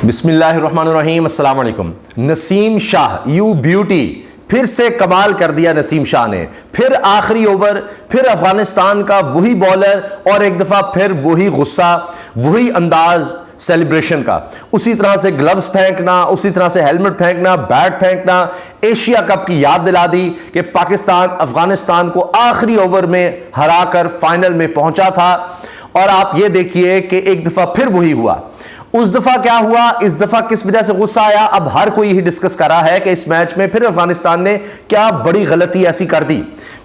बिस्मिल्लाहिर्रहमानिर्रहीम, अस्सलाम वालेकुम। नसीम शाह यू ब्यूटी, फिर से कमाल कर दिया नसीम शाह ने। फिर आखिरी ओवर, फिर अफगानिस्तान का वही बॉलर और एक दफ़ा फिर वही गुस्सा, वही अंदाज सेलिब्रेशन का। उसी तरह से ग्लव्स फेंकना, उसी तरह से हेलमेट फेंकना, बैट फेंकना। एशिया कप की याद दिला दी कि पाकिस्तान अफगानिस्तान को आखिरी ओवर में हराकर फाइनल में पहुंचा था। और आप ये देखिए कि एक दफ़ा फिर वही हुआ। उस दफा क्या हुआ, इस दफा किस वजह से गुस्सा आया, अब हर कोई ही डिस्कस कर रहा है कि इस मैच में फिर अफगानिस्तान ने क्या बड़ी गलती ऐसी कर दी।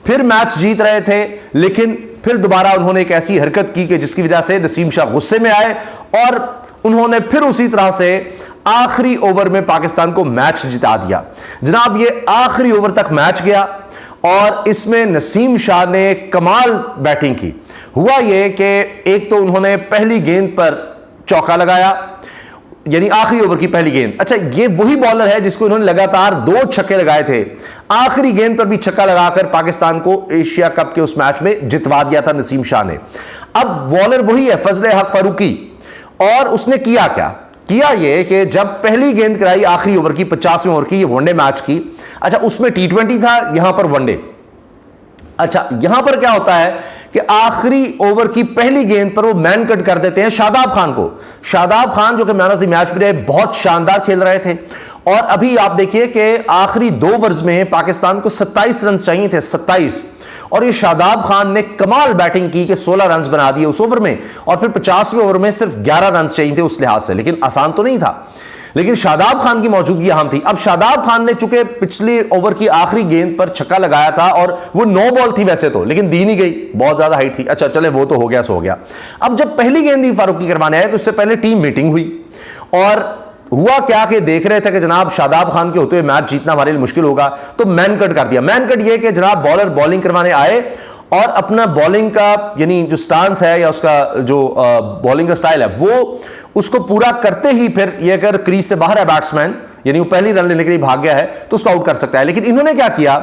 फिर मैच जीत रहे थे, लेकिन फिर दोबारा उन्होंने एक ऐसी हरकत की कि जिसकी वजह से नसीम शाह गुस्से में आए और उन्होंने फिर उसी तरह से आखिरी ओवर में पाकिस्तान को मैच जिता दिया। जनाब, ये आखिरी ओवर तक मैच गया और इसमें नसीम शाह ने कमाल बैटिंग की। हुआ ये कि एक तो उन्होंने पहली गेंद पर चौका लगाया, यानी आखिरी ओवर की पहली गेंद। अच्छा, ये वही बॉलर है जिसको इन्होंने लगातार 2 छक्के लगाए थे। आखिरी गेंद पर भी छक्का लगाकर पाकिस्तान को एशिया कप के उस मैच में जितवा दिया था नसीम शाह ने। अब बॉलर वही है, फजले हक फारूकी। और उसने किया क्या, किया ये कि जब पहली गेंद कराई आखिरी ओवर की 50वें ओवर की, ये वनडे मैच की। अच्छा, उसमें T20 था, यहां पर वनडे। अच्छा, यहां पर क्या होता है कि आखिरी ओवर की पहली गेंद पर वो मैन कट कर देते हैं शादाब खान को। शादाब खान जो कि मैन ऑफ द मैच भी रहे, बहुत शानदार खेल रहे थे। और अभी आप देखिए कि आखिरी 2 ओवर्स में पाकिस्तान को 27 रन चाहिए थे, 27। और ये शादाब खान ने कमाल बैटिंग की कि 16 रन बना दिए उस ओवर में। और फिर 50वें ओवर में सिर्फ 11 रन चाहिए थे उस लिहाज से, लेकिन आसान तो नहीं था। लेकिन शादाब खान की मौजूदगी अहम थी। अब शादाब खान ने चूंकि पिछले ओवर की आखिरी गेंद पर छक्का लगाया था और वो 9 बॉल थी वैसे तो, लेकिन दी नहीं गई, बहुत ज्यादा हाइट थी। अच्छा चले, वो तो हो गया सो हो गया। अब जब पहली गेंद ही फारूकी करवाने आए तो इससे पहले टीम मीटिंग हुई और हुआ क्या कि देख रहे थे कि जनाब शादाब खान के होते हुए मैच जीतना हमारे लिए मुश्किल होगा, तो मैन कट कर दिया। मैन कट ये कि जनाब बॉलर बॉलिंग करवाने आए और अपना बॉलिंग का यानी जो स्टांस है या उसका जो बॉलिंग का स्टाइल है वो उसको पूरा करते ही फिर ये अगर क्रीज से बाहर है बैट्समैन, यानी वो पहली रन लेने के लिए भाग गया है, तो उसको आउट कर सकता है। लेकिन इन्होंने क्या किया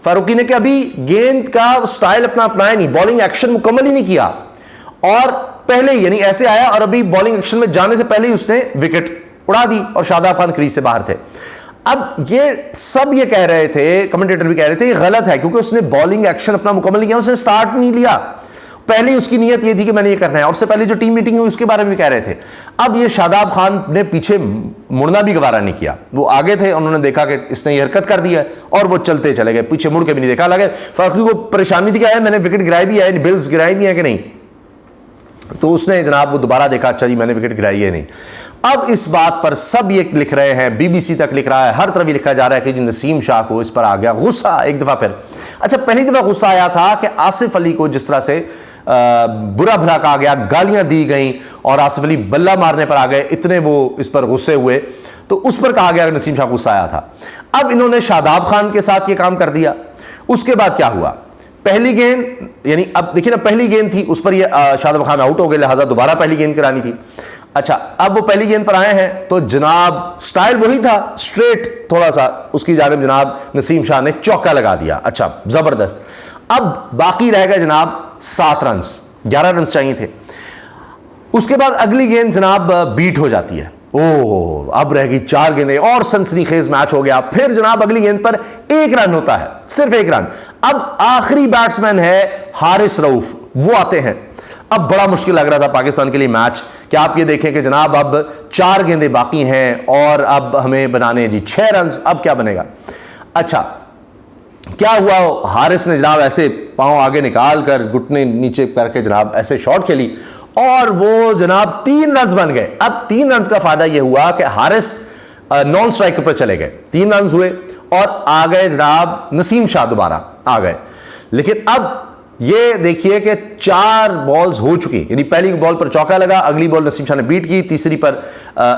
फारूकी ने कि अभी गेंद का स्टाइल अपना अपनाया नहीं, बॉलिंग एक्शन मुकम्मल ही नहीं किया और पहले यानी ऐसे आया और अभी बॉलिंग एक्शन में जाने से पहले ही उसने विकेट उड़ा दी और शादाब खान क्रीज से बाहर थे। अब ये सब ये कह रहे थे, कमेंटेटर भी कह रहे थे ये गलत है क्योंकि उसने बॉलिंग एक्शन अपना मुकम्मल नहीं किया, उसने स्टार्ट नहीं लिया। पहले उसकी नीयत ये थी कि मैंने ये करना है और उससे पहले जो टीम मीटिंग हुई उसके बारे में भी कह रहे थे। अब ये शादाब खान ने पीछे मुड़ना भी गवारा नहीं किया, वो आगे थे, उन्होंने देखा कि इसने ये हरकत कर दी है और वो चलते चले गए, पीछे मुड़ के भी नहीं देखा। लगे फारूकी को परेशानी थी क्या है, मैंने विकेट गिराई भी है, बिल्स गिराई भी है कि नहीं, तो उसने जनाब वो दोबारा देखा, अच्छा जी मैंने विकेट गिराई है नहीं। अब इस बात पर सब ये लिख रहे हैं, BBC तक लिख रहा है, हर तरफ लिखा जा रहा है कि जी नसीम शाह को इस पर आ गया गुस्सा एक दफा फिर। अच्छा, पहली दफा गुस्सा आया था कि आसिफ अली को जिस तरह से बुरा भला कहा गया, गालियां दी गई और आसिफ अली बल्ला मारने पर आ गए, इतने वो इस पर गुस्से हुए, तो उस पर कहा गया कि नसीम शाह को गुस्सा आया था। अब इन्होंने शादाब खान के साथ ये काम कर दिया। उसके बाद क्या हुआ, पहली गेंद यानी अब देखिए ना, पहली गेंद थी उस पर ये शादाब खान आउट हो गए, लिहाजा दोबारा पहली गेंद करानी थी। अच्छा, अब वो पहली गेंद पर आए हैं तो जनाब स्टाइल वही था, स्ट्रेट थोड़ा सा उसकी जानिब जनाब नसीम शाह ने चौका लगा दिया। अच्छा, जबरदस्त। अब बाकी रह गए जनाब 7 रन, 11 रन चाहिए थे। उसके बाद अगली गेंद जनाब बीट हो जाती है, ओह अब रह गई 4 गेंदें और सनसनीखेज मैच हो गया। फिर जनाब अगली गेंद पर 1 रन होता है, सिर्फ 1 रन। अब आखिरी बैट्समैन है हारिस रऊफ, वो आते हैं। अब बड़ा मुश्किल लग रहा था पाकिस्तान के लिए मैच कि आप ये देखें कि जनाब अब 4 गेंदें बाकी हैं और अब हमें बनाने जी 6 रन, अब क्या बनेगा। अच्छा, क्या हुआ, हारिस ने जनाब ऐसे पांव आगे निकाल कर घुटने नीचे करके जनाब ऐसे शॉट खेली और वो जनाब 3 रन बन गए। अब 3 रन का फायदा यह हुआ कि हारिस नॉन स्ट्राइकर पर चले गए, 3 रन हुए और आ गए जनाब नसीम शाह दोबारा आ गए। लेकिन अब ये देखिए कि 4 बॉल्स हो चुकी, यानी पहली बॉल पर चौका लगा, अगली बॉल नसीम शाह ने बीट की, तीसरी पर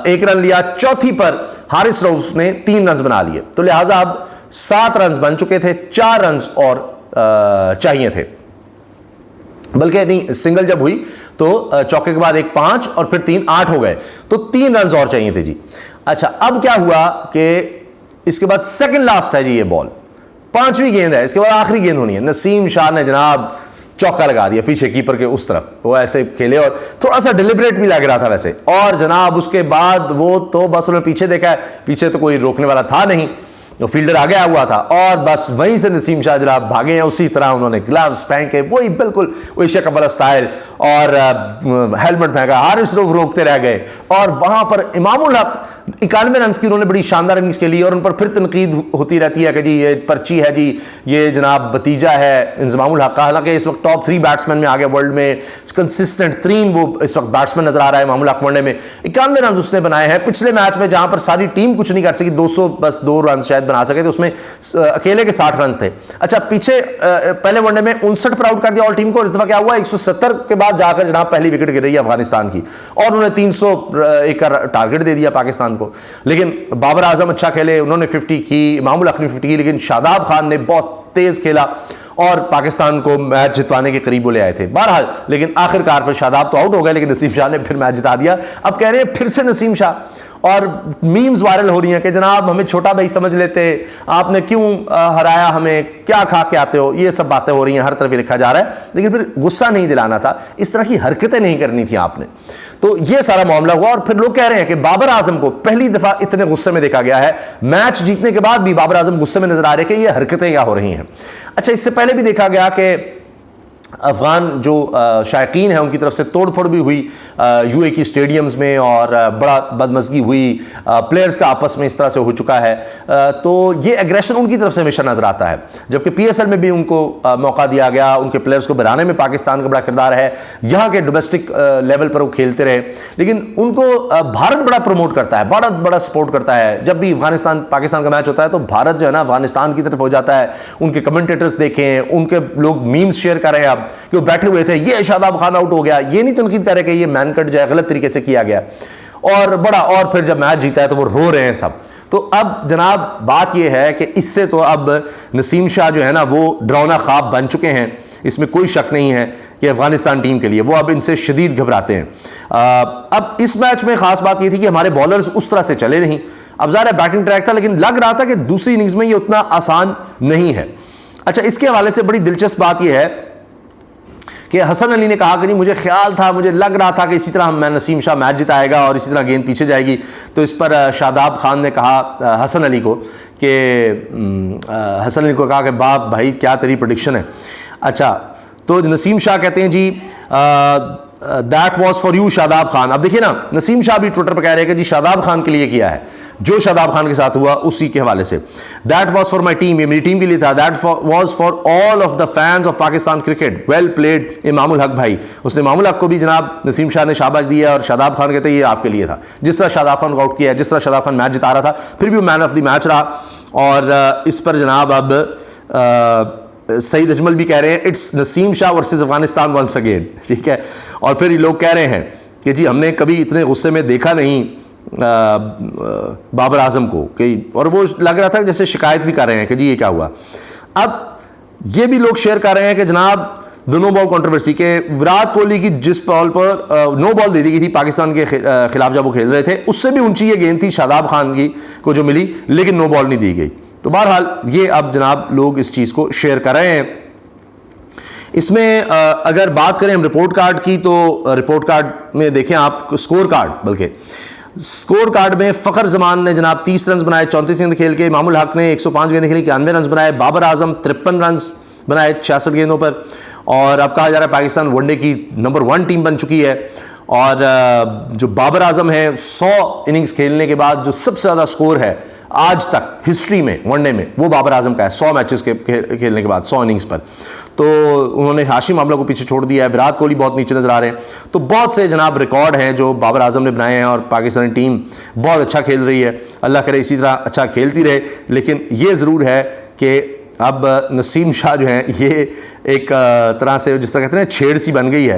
1 रन लिया, चौथी पर हारिस रऊफ ने 3 रन बना लिए, तो लिहाजा अब 7 रन बन चुके थे, 4 रन और चाहिए थे। बल्कि नहीं, सिंगल जब हुई तो चौके के बाद 1 5 और फिर 3 8 हो गए, तो 3 रन और चाहिए थे जी। अच्छा, अब क्या हुआ कि इसके बाद सेकंड लास्ट है जी ये बॉल, 5वीं गेंद है, इसके बाद आखिरी गेंद होनी है। नसीम शाह ने जनाब चौका लगा दिया पीछे कीपर के उस तरफ, वो ऐसे खेले और थोड़ा सा डिलिबरेट भी लग रहा था वैसे। और जनाब उसके बाद वो तो बस उन्होंने पीछे देखा है, पीछे तो कोई रोकने वाला था नहीं, तो फील्डर आ गया हुआ था और बस वहीं से नसीम शाह जनाब भागे हैं। उसी तरह उन्होंने ग्लव्स पहन के वही बिल्कुल एशिया कप वाला स्टाइल और हेलमेट फेंका, हारिस रऊफ रोकते रह गए और वहां पर इमामुल हक 91 रन की उन्होंने बड़ी शानदार इनिंग्स खेली और उन पर फिर तनकीद होती रहती है कि जी ये पर्ची है, जी ये जनाब भतीजा है इंजमामुल हक का। हालांकि इस वक्त टॉप 3 बैट्समैन में आ गया वर्ल्ड में, कंसिस्टेंट तरीन वो इस वक्त बैट्समैन नजर आ रहा है इमामुल हक वनडे में। 91 रन उसने बनाए हैं पिछले मैच में जहां पर सारी टीम कुछ नहीं कर सकी, 200 बस 2 रन शायद बना सके थे, उसमें अकेले के 60 रन थे। अच्छा पीछे पहले वनडे में 59 पर आउट कर दिया ऑल टीम को, इस दफा क्या हुआ 170 के बाद जाकर जनाब पहली विकेट गिर रही है अफगानिस्तान की और उन्होंने 301 का टारगेट दे दिया पाकिस्तान को। लेकिन बाबर आजम अच्छा खेले, उन्होंने 50 की, इमामुल हक ने 50 की, लेकिन शादाब खान ने बहुत तेज खेला और पाकिस्तान को मैच जितवाने के करीब वो ले आए थे। बहरहाल लेकिन आखिरकार पर शादाब तो आउट हो गए, लेकिन नसीम शाह ने फिर मैच जिता दिया। अब कह रहे हैं फिर से नसीम शाह, और मीम्स वायरल हो रही हैं कि जनाब हमें छोटा भाई समझ लेते, आपने क्यों हराया, हमें क्या खा के आते हो, ये सब बातें हो रही हैं, हर तरफ लिखा जा रहा है। लेकिन फिर गुस्सा नहीं दिलाना था, इस तरह की हरकतें नहीं करनी थी आपने। तो ये सारा मामला हुआ और फिर लोग कह रहे हैं कि बाबर आजम को पहली दफा इतने गुस्से में देखा गया है, मैच जीतने के बाद भी बाबर आजम गुस्से में नजर आ रहे हैं कि ये हरकतें क्या हो रही हैं। अच्छा इससे पहले भी देखा गया कि अफ़गान जो शायकीन हैं उनकी तरफ से तोड़फोड़ भी हुई यूए की स्टेडियम्स में और बड़ा बदमज़गी हुई, प्लेयर्स का आपस में इस तरह से हो चुका है। तो ये एग्रेशन उनकी तरफ से हमेशा नज़र आता है, जबकि पीएसएल में भी उनको मौका दिया गया, उनके प्लेयर्स को बनाने में पाकिस्तान का बड़ा किरदार है, यहाँ के डोमेस्टिक लेवल पर वो खेलते रहे। लेकिन उनको भारत बड़ा प्रमोट करता है, बड़ा सपोर्ट करता है। जब भी अफगानिस्तान पाकिस्तान का मैच होता है तो भारत जो है ना अफगानिस्तान की तरफ हो जाता है। उनके कमेंटेटर्स देखें, उनके लोग मीम्स शेयर कर रहे हैं अब कि वो बैठे हुए थे, ये शादाब खान आउट हो गया, ये नहीं तनकीद करे कि ये मैन कट जो है गलत तरीके से किया गया और बड़ा, और फिर जब मैच जीता है तो वो रो रहे हैं सब। तो अब जनाब बात ये है कि इससे तो अब नसीम शाह जो है ना वो डरावना ख्वाब बन चुके हैं, इसमें कोई शक नहीं है कि अफगानिस्तान टीम के लिए वो अब इनसे शदीद घबराते हैं। अब इस मैच में खास बात यह थी कि हमारे बॉलर्स उस तरह से चले नहीं। अब ज़ाहिर है बैटिंग ट्रैक था, लेकिन लग रहा था कि दूसरी इनिंग्स में ये उतना आसान नहीं है। अच्छा इसके हवाले से बड़ी दिलचस्प बात यह है कि हसन अली ने कहा कि नहीं मुझे ख्याल था, मुझे लग रहा था कि इसी तरह मैं नसीम शाह मैच जिताएगा और इसी तरह गेंद पीछे जाएगी। तो इस पर शादाब खान ने कहा हसन अली को कि हसन अली को कहा कि बाप भाई क्या तेरी प्रेडिक्शन है। अच्छा तो नसीम शाह कहते हैं जी that was for you Shadab Khan. अब देखिए ना नसीम शाह भी ट्विटर पर कह रहे हैं कि जी शादाब खान के लिए किया है, जो शादाब खान के साथ हुआ उसी के हवाले से। That was for my team, ये मेरी टीम के लिए था। That was for all of the fans of Pakistan cricket, well played Imam-ul Haq भाई। उसने इमामुल हक को भी जनाब नसीम शाह ने शाबाश दी है और शादाब खान कहते हैं ये आपके लिए था। जिस तरह शादाब खान को आउट किया है, जिस तरह शादाब खान मैच जिता रहा था, फिर भी वो मैन ऑफ द मैच रहा। और इस पर जनाब अब सईद अजमल भी कह रहे हैं it's Naseem Shah versus Afghanistan once again, ठीक है। और फिर ये लोग कह रहे हैं कि जी हमने कभी इतने गुस्से में देखा नहीं बाबर आजम को कि, और वो लग रहा था जैसे शिकायत भी कर रहे हैं कि जी ये क्या हुआ। अब ये भी लोग शेयर कर रहे हैं कि जनाब दोनों बॉल कंट्रोवर्सी के विराट कोहली की जिस बॉल पर नो बॉल दे दी गई थी पाकिस्तान के खिलाफ जब वो खेल रहे थे, उससे भी ऊंची ये गेंद थी शादाब खान की को जो मिली, लेकिन नो बॉल नहीं दी गई। तो बहरहाल ये अब जनाब लोग इस चीज़ को शेयर कर रहे हैं। इसमें अगर बात करें हम रिपोर्ट कार्ड की, तो रिपोर्ट कार्ड में देखें आप स्कोर कार्ड, बल्कि स्कोर कार्ड में फ़खर जमान ने जनाब 30 रन बनाए 34 गेंद खेल के, इमामुल हक ने 105 गेंद खेली 91 रन बनाए, बाबर आजम 53 रन बनाए 66 गेंदों पर। और अब कहा जा रहा है पाकिस्तान वनडे की नंबर 1 टीम बन चुकी है। और जो बाबर आजम है 100 इनिंग्स खेलने के बाद जो सबसे ज़्यादा स्कोर है आज तक हिस्ट्री में वनडे में, वो बाबर आजम का है 100 मैचेस के खेलने के बाद 100 इनिंग्स पर। तो उन्होंने हाशिम आमला को पीछे छोड़ दिया है, विराट कोहली बहुत नीचे नजर आ रहे हैं। तो बहुत से जनाब रिकॉर्ड हैं जो बाबर आजम ने बनाए हैं और पाकिस्तानी टीम बहुत अच्छा खेल रही है। अल्लाह करे इसी तरह अच्छा खेलती रहे। लेकिन ये ज़रूर है कि अब नसीम शाह जो हैं ये एक तरह से जिस तरह कहते हैं छेड़ सी बन गई है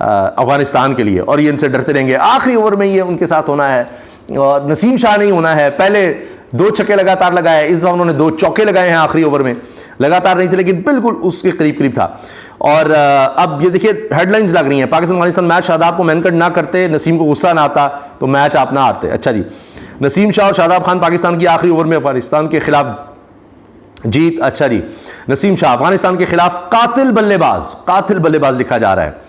अफगानिस्तान के लिए, और ये इनसे डरते रहेंगे। आखिरी ओवर में ये उनके साथ होना है और नसीम शाह नहीं होना है। पहले 2 छक्के लगातार लगाए, इस दफा उन्होंने 2 चौके लगाए हैं आखिरी ओवर में, लगातार नहीं थे लेकिन बिल्कुल उसके करीब करीब था। और अब ये देखिए हेडलाइंस लग रही हैं, पाकिस्तान अफगानिस्तान मैच शादाब को मैनकट ना करते, नसीम को गुस्सा ना आता तो मैच आप ना हारते। अच्छा जी, नसीम शाह और शादाब खान पाकिस्तान की आखिरी ओवर में अफगानिस्तान के खिलाफ जीत, अच्छा जी, नसीम शाह अफगानिस्तान के खिलाफ कातिल बल्लेबाज लिखा जा रहा है।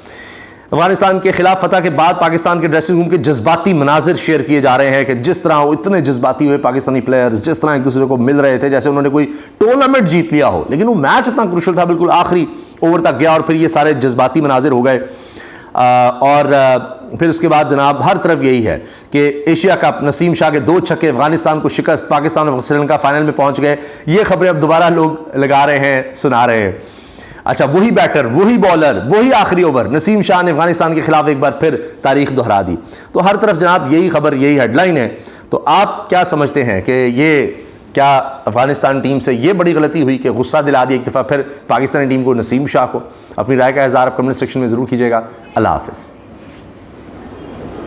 अफगानिस्तान के खिलाफ फतह के बाद पाकिस्तान के ड्रेसिंग रूम के जज्बाती मनाजिर शेयर किए जा रहे हैं कि जिस तरह वो इतने जज्बाती हुए पाकिस्तानी प्लेयर्स, जिस तरह एक दूसरे को मिल रहे थे जैसे उन्होंने कोई टूर्नामेंट जीत लिया हो, लेकिन वो मैच इतना क्रूशल था, बिल्कुल आखिरी ओवर तक गया और फिर ये सारे जज्बाती मनाजिर हो गए। और फिर उसके बाद जनाब हर तरफ यही है कि एशिया कप, नसीम शाह के 2 छक्के, अफगानिस्तान को शिकस्त, पाकिस्तान और श्रीलंका फाइनल में पहुंच गए। ये खबरें अब दोबारा लोग लगा रहे हैं, सुना रहे हैं। अच्छा, वही बैटर, वही बॉलर, वही आखिरी ओवर, नसीम शाह ने अफगानिस्तान के खिलाफ एक बार फिर तारीख दोहरा दी। तो हर तरफ जनाब यही खबर, यही हेडलाइन है। तो आप क्या समझते हैं कि ये क्या अफगानिस्तान टीम से ये बड़ी गलती हुई कि गुस्सा दिला दी एक दफ़ा फिर पाकिस्तानी टीम को, नसीम शाह को? अपनी राय का इज़हार कमेंट सेक्शन में ज़रूर कीजिएगा। अल्लाह हाफ़िज़।